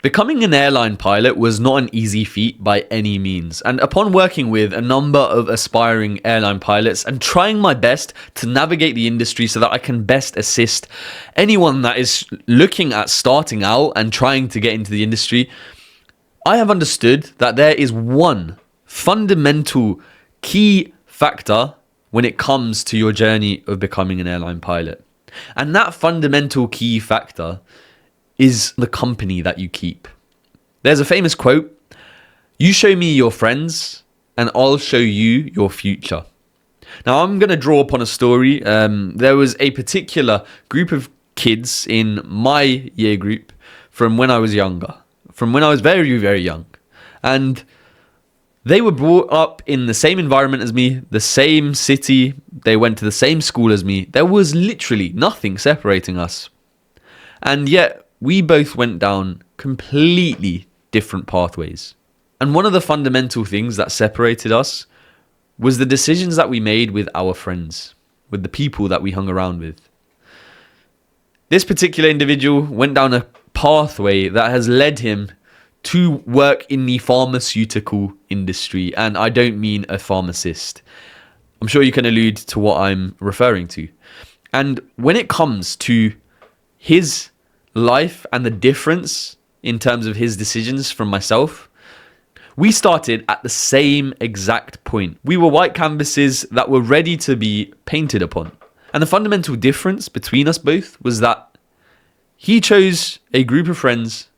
Becoming an airline pilot was not an easy feat by any means, and upon working with a number of aspiring airline pilots and trying my best to navigate the industry so that I can best assist anyone that is looking at starting out and trying to get into the industry, I have understood that there is one fundamental key factor when it comes to your journey of becoming an airline pilot. And that fundamental key factor is the company that you keep. There's a famous quote, "You show me your friends and I'll show you your future." Now I'm going to draw upon a story. There was a particular group of kids in my year group from when I was younger, from when I was very, very young. And they were brought up in the same environment as me, the same city. They went to the same school as me. There was literally nothing separating us. And yet, we both went down completely different pathways. And one of the fundamental things that separated us was the decisions that we made with our friends, with the people that we hung around with. This particular individual went down a pathway that has led him to work in the pharmaceutical industry. And I don't mean a pharmacist. I'm sure you can allude to what I'm referring to. And when it comes to his life and the difference in terms of his decisions from myself, we started at the same exact point. We were white canvases that were ready to be painted upon. And the fundamental difference between us both was that he chose a group of friends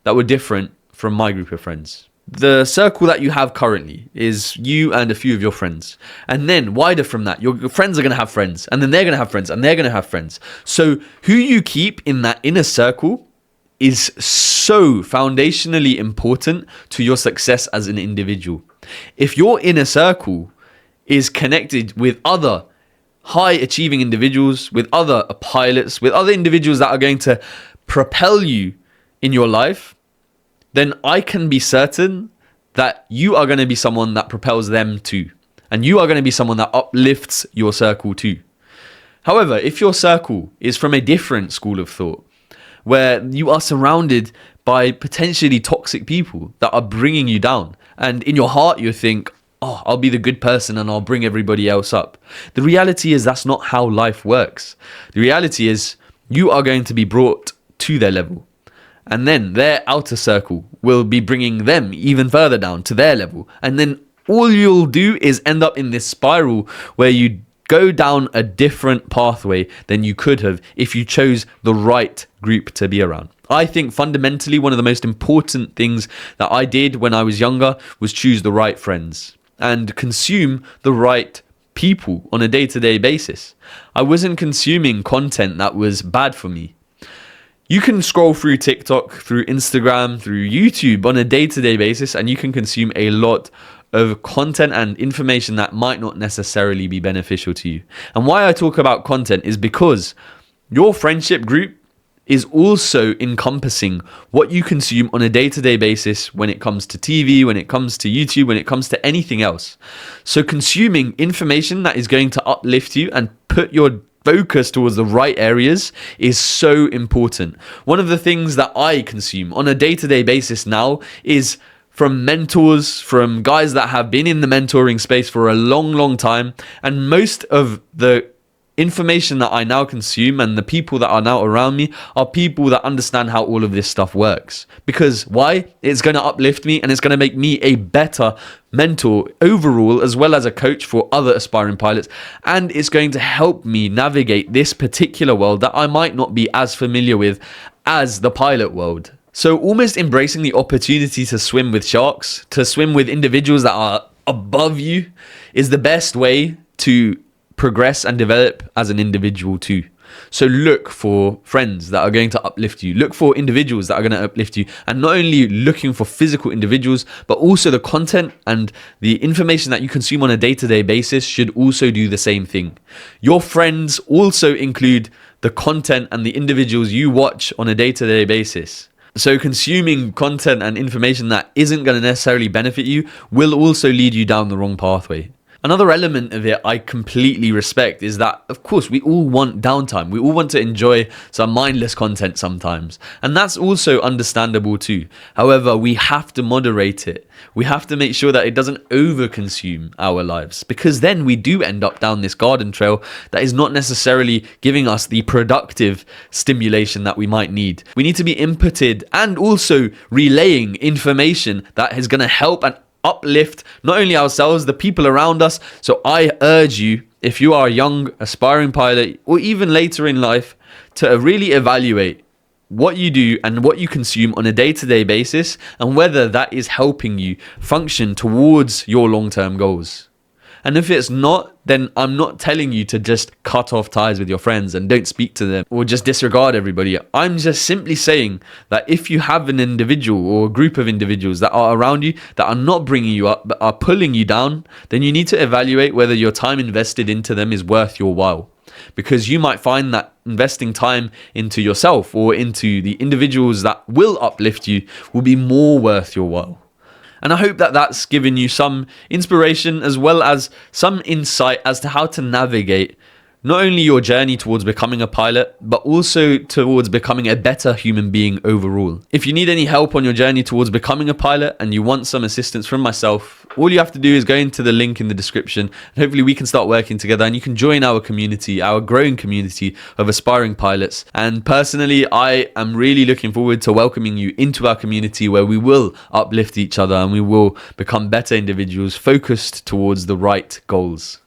that were different from my group of friends. The circle that you have currently is you and a few of your friends. And then wider from that, your friends are going to have friends. And then they're going to have friends. And they're going to have friends. So who you keep in that inner circle is so foundationally important to your success as an individual. If your inner circle is connected with other high achieving individuals, with other pilots, with other individuals that are going to propel you in your life, then I can be certain that you are going to be someone that propels them too. And you are going to be someone that uplifts your circle too. However, if your circle is from a different school of thought, where you are surrounded by potentially toxic people that are bringing you down, and in your heart you think, oh, I'll be the good person and I'll bring everybody else up. The reality is that's not how life works. The reality is you are going to be brought to their level. And then their outer circle will be bringing them even further down to their level. And then all you'll do is end up in this spiral where you go down a different pathway than you could have if you chose the right group to be around. I think fundamentally one of the most important things that I did when I was younger was choose the right friends and consume the right people on a day-to-day basis. I wasn't consuming content that was bad for me. You can scroll through TikTok, through Instagram, through YouTube on a day-to-day basis, and you can consume a lot of content and information that might not necessarily be beneficial to you. And why I talk about content is because your friendship group is also encompassing what you consume on a day-to-day basis when it comes to TV, when it comes to YouTube, when it comes to anything else. So consuming information that is going to uplift you and put your focus towards the right areas is so important. One of the things that I consume on a day-to-day basis now is from mentors, from guys that have been in the mentoring space for a long, long time. And most of the information that I now consume and the people that are now around me are people that understand how all of this stuff works. Because why? It's going to uplift me and it's going to make me a better mentor overall, as well as a coach for other aspiring pilots. And it's going to help me navigate this particular world that I might not be as familiar with as the pilot world. So almost embracing the opportunity to swim with sharks, to swim with individuals that are above you, is the best way to progress and develop as an individual too. So look for friends that are going to uplift you. Look for individuals that are going to uplift you. And not only looking for physical individuals, but also the content and the information that you consume on a day-to-day basis should also do the same thing. Your friends also include the content and the individuals you watch on a day-to-day basis. So consuming content and information that isn't going to necessarily benefit you will also lead you down the wrong pathway. Another element of it I completely respect is that, of course, we all want downtime. We all want to enjoy some mindless content sometimes. And that's also understandable too. However, we have to moderate it. We have to make sure that it doesn't overconsume our lives, because then we do end up down this garden trail that is not necessarily giving us the productive stimulation that we might need. We need to be inputted and also relaying information that is going to help and uplift not only ourselves, the people around us. So I urge you, if you are a young aspiring pilot or even later in life, to really evaluate what you do and what you consume on a day-to-day basis, and whether that is helping you function towards your long-term goals. And if it's not, then I'm not telling you to just cut off ties with your friends and don't speak to them or just disregard everybody. I'm just simply saying that if you have an individual or a group of individuals that are around you that are not bringing you up but are pulling you down, then you need to evaluate whether your time invested into them is worth your while. Because you might find that investing time into yourself or into the individuals that will uplift you will be more worth your while. And I hope that that's given you some inspiration as well as some insight as to how to navigate not only your journey towards becoming a pilot, but also towards becoming a better human being overall. If you need any help on your journey towards becoming a pilot and you want some assistance from myself, all you have to do is go into the link in the description, and hopefully we can start working together and you can join our community, our growing community of aspiring pilots. And personally, I am really looking forward to welcoming you into our community, where we will uplift each other and we will become better individuals focused towards the right goals.